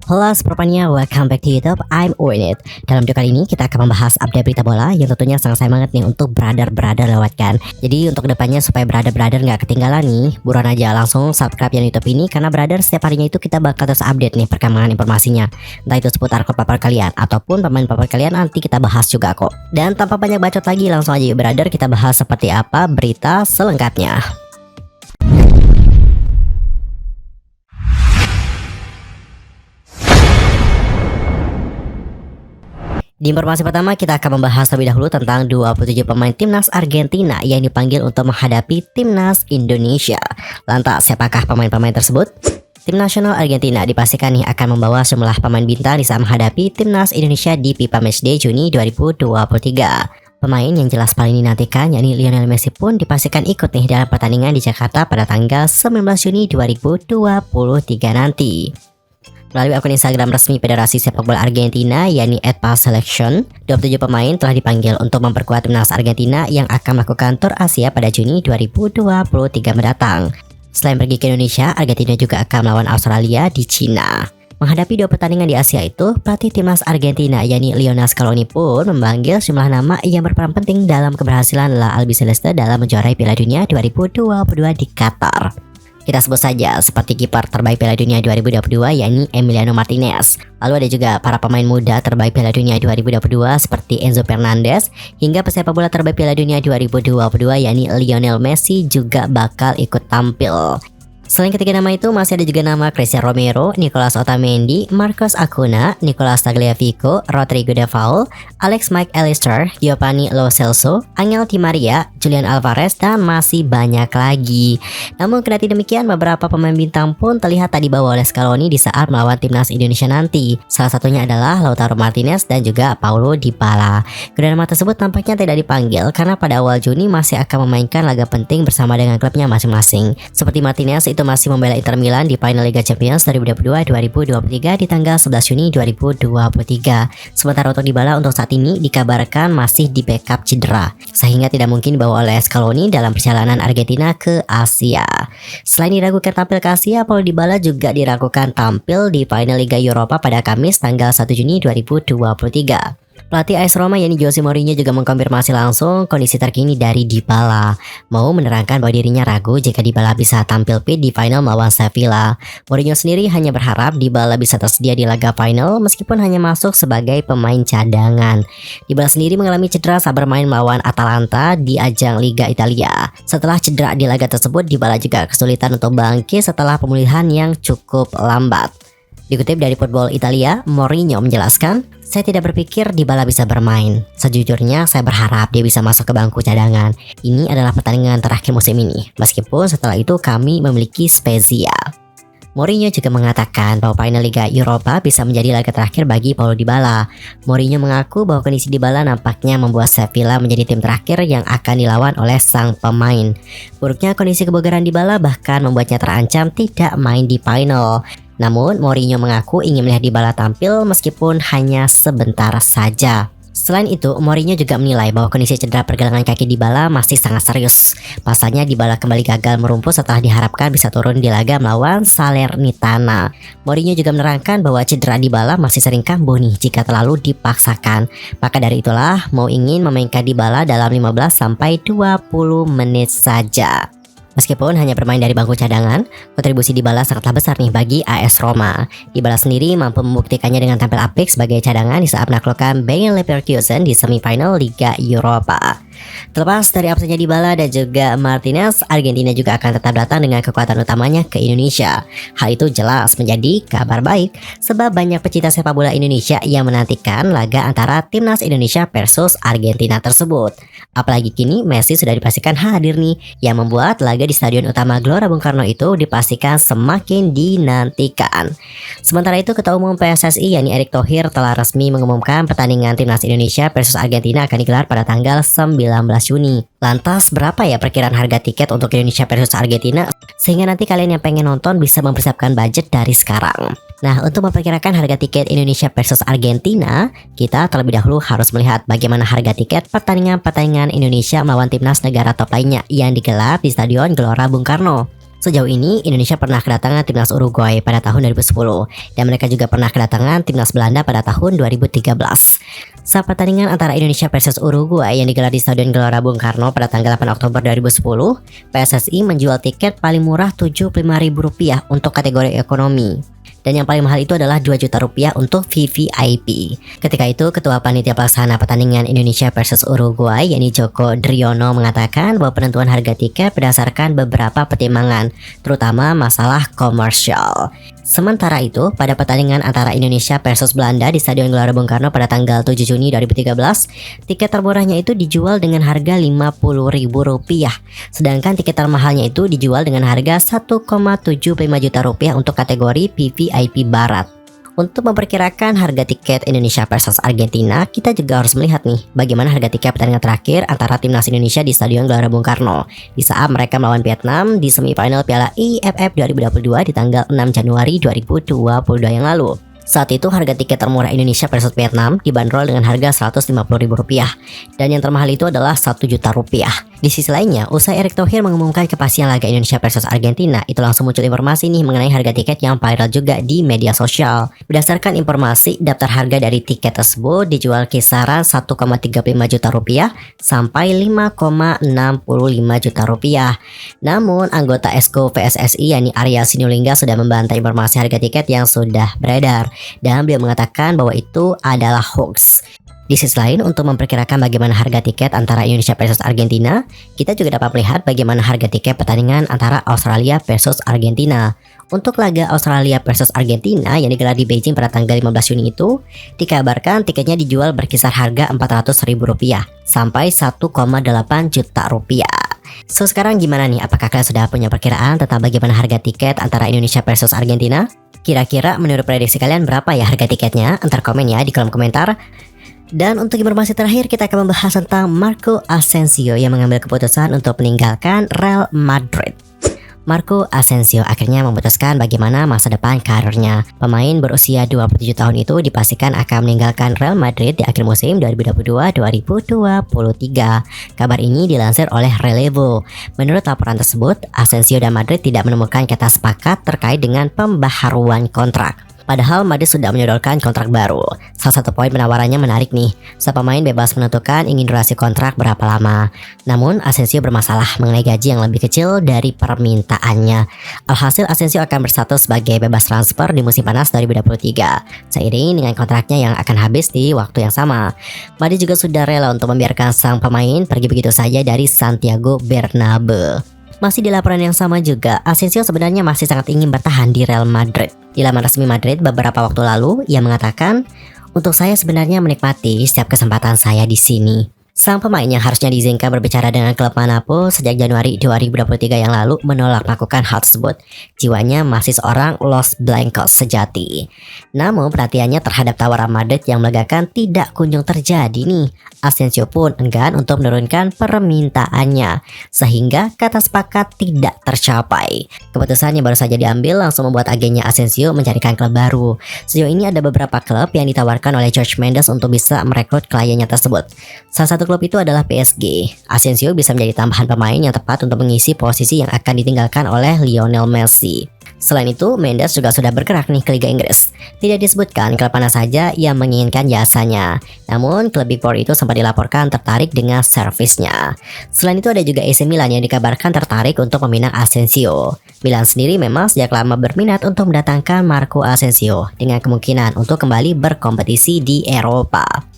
Halo Sportmania, welcome back to YouTube. I'm Uinit. Dalam video kali ini kita akan membahas update berita bola yang tentunya sangat sayang banget nih untuk brother-brother lewatkan. Jadi untuk kedepannya supaya brother-brother nggak ketinggalan nih, buruan aja langsung subscribe yang YouTube ini karena brother setiap harinya itu kita bakal terus update nih perkembangan informasinya. Entah itu seputar klub favorit kalian ataupun pemain favorit kalian nanti kita bahas juga kok. Dan tanpa banyak bacot lagi langsung aja yuk brother kita bahas seperti apa berita selengkapnya. Di informasi pertama kita akan membahas terlebih dahulu tentang 27 pemain timnas Argentina yang dipanggil untuk menghadapi timnas Indonesia. Lantas siapakah pemain-pemain tersebut? Tim nasional Argentina dipastikan nih akan membawa sejumlah pemain bintang di saat menghadapi timnas Indonesia di FIFA Matchday Juni 2023. Pemain yang jelas paling dinantikan yakni Lionel Messi pun dipastikan ikut nih dalam pertandingan di Jakarta pada tanggal 19 Juni 2023 nanti. Melalui akun Instagram resmi Federasi Sepak Bola Argentina yakni @PASSelection, 27 pemain telah dipanggil untuk memperkuat timnas Argentina yang akan melakukan tur Asia pada Juni 2023 mendatang. Selain pergi ke Indonesia, Argentina juga akan melawan Australia di Cina. Menghadapi dua pertandingan di Asia itu, pelatih timnas Argentina yakni Lionel Scaloni pun memanggil sejumlah nama yang berperan penting dalam keberhasilan La Albiceleste dalam menjuarai Piala Dunia 2022 di Qatar. Kita sebut saja seperti kiper terbaik Piala Dunia 2022 yakni Emiliano Martinez. Lalu ada juga para pemain muda terbaik Piala Dunia 2022 seperti Enzo Fernandez, hingga pesepak bola terbaik Piala Dunia 2022 yakni Lionel Messi juga bakal ikut tampil. Selain ketiga nama itu masih ada juga nama Cristiano Romero, Nicolas Otamendi, Marcos Acuna, Nicolas Tagliafico, Rodrigo De Paul, Alex McAllister, Giovanni Lo Celso, Angel Di Maria, Julian Alvarez, dan masih banyak lagi. Namun kendati demikian beberapa pemain bintang pun terlihat tak dibawa oleh Scaloni di saat melawan timnas Indonesia nanti. Salah satunya adalah Lautaro Martinez dan juga Paulo Dybala. Kedua nama tersebut tampaknya tidak dipanggil karena pada awal Juni masih akan memainkan laga penting bersama dengan klubnya masing-masing. Seperti Martinez itu masih membela Inter Milan di final Liga Champions 2022-2023 di tanggal 11 Juni 2023. Sementara untuk Dybala untuk saat ini dikabarkan masih di backup cedera, sehingga tidak mungkin dibawa oleh Scaloni dalam perjalanan Argentina ke Asia. Selain diragukan tampil ke Asia, Paulo Dybala juga diragukan tampil di final Liga Eropa pada Kamis tanggal 1 Juni 2023. Pelatih AS Roma yakni Jose Mourinho juga mengkonfirmasi langsung kondisi terkini dari Dybala. Mau menerangkan bahwa dirinya ragu jika Dybala bisa tampil fit di final melawan Sevilla. Mourinho sendiri hanya berharap Dybala bisa tersedia di laga final meskipun hanya masuk sebagai pemain cadangan. Dybala sendiri mengalami cedera saat bermain melawan Atalanta di ajang Liga Italia. Setelah cedera di laga tersebut, Dybala juga kesulitan untuk bangkit setelah pemulihan yang cukup lambat. Dikutip dari Football Italia, Mourinho menjelaskan, "Saya tidak berpikir Dybala bisa bermain. Sejujurnya saya berharap dia bisa masuk ke bangku cadangan. Ini adalah pertandingan terakhir musim ini, meskipun setelah itu kami memiliki spesial." Mourinho juga mengatakan bahwa final Liga Eropa bisa menjadi laga terakhir bagi Paulo Dybala. Mourinho mengaku bahwa kondisi Dybala nampaknya membuat Sevilla menjadi tim terakhir yang akan dilawan oleh sang pemain. Buruknya kondisi kebugaran Dybala bahkan membuatnya terancam tidak main di final. Namun Mourinho mengaku ingin melihat Dybala tampil meskipun hanya sebentar saja. Selain itu, Mourinho juga menilai bahwa kondisi cedera pergelangan kaki Dybala masih sangat serius. Pasalnya Dybala kembali gagal merumput setelah diharapkan bisa turun di laga melawan Salernitana. Mourinho juga menerangkan bahwa cedera Dybala masih sering kambuh nih jika terlalu dipaksakan. Maka dari itulah mau ingin memainkan Dybala dalam 15-20 menit saja. Meskipun hanya bermain dari bangku cadangan, kontribusi Dybala sangatlah besar nih bagi AS Roma. Dybala sendiri mampu membuktikannya dengan tampil apik sebagai cadangan di saat menaklukkan Bayer Leverkusen di semifinal Liga Eropa. Terlepas dari absennya Dybala dan juga Martinez, Argentina juga akan tetap datang dengan kekuatan utamanya ke Indonesia. Hal itu jelas menjadi kabar baik sebab banyak pecinta sepak bola Indonesia yang menantikan laga antara timnas Indonesia versus Argentina tersebut. Apalagi kini Messi sudah dipastikan hadir nih, yang membuat laga di Stadion Utama Gelora Bung Karno itu dipastikan semakin dinantikan. Sementara itu, Ketua Umum PSSI yakni Erick Thohir telah resmi mengumumkan pertandingan timnas Indonesia versus Argentina akan digelar pada tanggal 19 Juni. Lantas berapa ya perkiraan harga tiket untuk Indonesia versus Argentina? Sehingga nanti kalian yang pengen nonton bisa mempersiapkan budget dari sekarang. Nah, untuk memperkirakan harga tiket Indonesia versus Argentina, kita terlebih dahulu harus melihat bagaimana harga tiket pertandingan Indonesia melawan timnas negara top lainnya yang digelar di Stadion Gelora Bung Karno. Sejauh ini Indonesia pernah kedatangan timnas Uruguay pada tahun 2010 dan mereka juga pernah kedatangan timnas Belanda pada tahun 2013. Saat pertandingan antara Indonesia versus Uruguay yang digelar di Stadion Gelora Bung Karno pada tanggal 8 Oktober 2010, PSSI menjual tiket paling murah Rp75.000 untuk kategori ekonomi. Dan yang paling mahal itu adalah Rp2 juta untuk VVIP. Ketika itu, Ketua Panitia Pelaksana Pertandingan Indonesia versus Uruguay, yakni Joko Driono, mengatakan bahwa penentuan harga tiket berdasarkan beberapa pertimbangan, terutama masalah komersial. Sementara itu, pada pertandingan antara Indonesia versus Belanda di Stadion Gelora Bung Karno pada tanggal 7 Juni 2013, tiket termurahnya itu dijual dengan harga Rp50.000, sedangkan tiket termahalnya itu dijual dengan harga Rp1,75 juta untuk kategori VVIP Barat. Untuk memperkirakan harga tiket Indonesia versus Argentina, kita juga harus melihat nih bagaimana harga tiket pertandingan terakhir antara timnas Indonesia di Stadion Gelora Bung Karno di saat mereka melawan Vietnam di semifinal Piala AFF 2022 di tanggal 6 Januari 2022 yang lalu. Saat itu harga tiket termurah Indonesia versus Vietnam dibanderol dengan harga Rp150.000 dan yang termahal itu adalah Rp1 juta. Di sisi lainnya, usai Erick Thohir mengumumkan kepastian laga Indonesia versus Argentina, itu langsung muncul informasi nih mengenai harga tiket yang viral juga di media sosial. Berdasarkan informasi, daftar harga dari tiket tersebut dijual kisaran Rp1,35 juta sampai Rp5,65 juta. Namun, anggota Esko PSSI yakni Arya Sinulinga sudah membantah informasi harga tiket yang sudah beredar. Dan beliau mengatakan bahwa itu adalah hoax. Di sisi lain, untuk memperkirakan bagaimana harga tiket antara Indonesia versus Argentina, kita juga dapat melihat bagaimana harga tiket pertandingan antara Australia versus Argentina. Untuk laga Australia versus Argentina yang digelar di Beijing pada tanggal 15 Juni itu, dikabarkan tiketnya dijual berkisar harga Rp400.000 sampai Rp1,8 juta. So, sekarang gimana nih? Apakah kalian sudah punya perkiraan tentang bagaimana harga tiket antara Indonesia versus Argentina? Kira-kira menurut prediksi kalian berapa ya harga tiketnya? Antar komen ya di kolom komentar. Dan untuk informasi terakhir, kita akan membahas tentang Marco Asensio yang mengambil keputusan untuk meninggalkan Real Madrid. Marco Asensio akhirnya memutuskan bagaimana masa depan karirnya. Pemain berusia 27 tahun itu dipastikan akan meninggalkan Real Madrid di akhir musim 2022-2023. Kabar ini dilansir oleh Relevo. Menurut laporan tersebut, Asensio dan Madrid tidak menemukan kata sepakat terkait dengan pembaharuan kontrak. Padahal Madrid sudah menyodorkan kontrak baru. Salah satu poin penawarannya menarik nih. Sang pemain bebas menentukan ingin durasi kontrak berapa lama. Namun Asensio bermasalah mengenai gaji yang lebih kecil dari permintaannya. Alhasil Asensio akan berstatus sebagai bebas transfer di musim panas 2023. Seiring dengan kontraknya yang akan habis di waktu yang sama. Madrid juga sudah rela untuk membiarkan sang pemain pergi begitu saja dari Santiago Bernabeu. Masih di laporan yang sama juga, Asensio sebenarnya masih sangat ingin bertahan di Real Madrid. Di laman resmi Madrid beberapa waktu lalu, ia mengatakan, "Untuk saya sebenarnya menikmati setiap kesempatan saya di sini." Sang pemain yang harusnya diizinkan berbicara dengan klub manapun sejak Januari 2023 yang lalu menolak melakukan hal tersebut. Jiwanya masih seorang Los Blancos sejati. Namun perhatiannya terhadap tawaran Madrid yang melegakan tidak kunjung terjadi nih. Asensio pun enggan untuk menurunkan permintaannya, sehingga kata sepakat tidak tercapai. Keputusan yang baru saja diambil langsung membuat agennya Asensio mencarikan klub baru. Sejauh ini ada beberapa klub yang ditawarkan oleh Jorge Mendes untuk bisa merekrut kliennya tersebut. Salah satu klub itu adalah PSG. Asensio bisa menjadi tambahan pemain yang tepat untuk mengisi posisi yang akan ditinggalkan oleh Lionel Messi. Selain itu, Mendes juga sudah bergerak nih ke Liga Inggris. Tidak disebutkan klub mana saja yang menginginkan jasanya. Namun, klub Big Four itu sempat dilaporkan tertarik dengan servisnya. Selain itu ada juga AC Milan yang dikabarkan tertarik untuk meminang Asensio. Milan sendiri memang sejak lama berminat untuk mendatangkan Marco Asensio dengan kemungkinan untuk kembali berkompetisi di Eropa.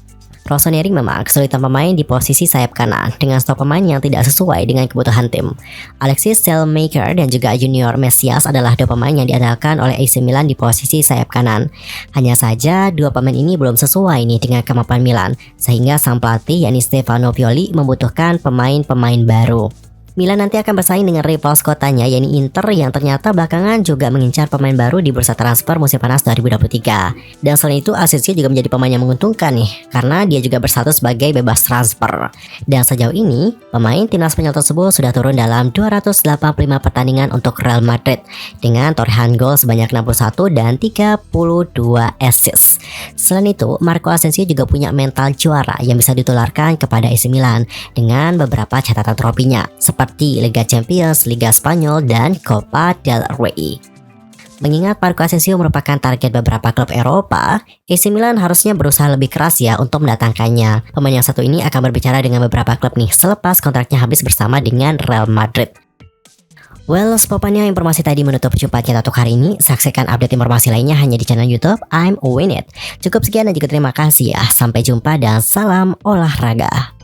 Rossoneri memang kesulitan pemain di posisi sayap kanan dengan stok pemain yang tidak sesuai dengan kebutuhan tim. Alexis Saelemaker dan juga Junior Mesias adalah dua pemain yang diandalkan oleh AC Milan di posisi sayap kanan. Hanya saja dua pemain ini belum sesuai nih dengan kemampuan Milan, sehingga sang pelatih yakni Stefano Pioli membutuhkan pemain-pemain baru. Milan nanti akan bersaing dengan rivals kotanya yakni Inter yang ternyata belakangan juga mengincar pemain baru di bursa transfer musim panas 2023. Dan selain itu Asensio juga menjadi pemain yang menguntungkan nih karena dia juga berstatus sebagai bebas transfer. Dan sejauh ini pemain timnas Spanyol tersebut sudah turun dalam 285 pertandingan untuk Real Madrid dengan torehan gol sebanyak 61 dan 32 assist. Selain itu, Marco Asensio juga punya mental juara yang bisa ditularkan kepada AC Milan dengan beberapa catatan trofinya seperti Liga Champions, Liga Spanyol, dan Copa del Rey. Mengingat Marco Asensio merupakan target beberapa klub Eropa, AC Milan harusnya berusaha lebih keras ya untuk mendatangkannya. Pemain yang satu ini akan berbicara dengan beberapa klub nih selepas kontraknya habis bersama dengan Real Madrid. Well, spopannya informasi tadi menutup perjumpaan kita untuk hari ini. Saksikan update informasi lainnya hanya di channel YouTube I'm Win It. Cukup sekian dan juga terima kasih ya. Sampai jumpa dan salam olahraga.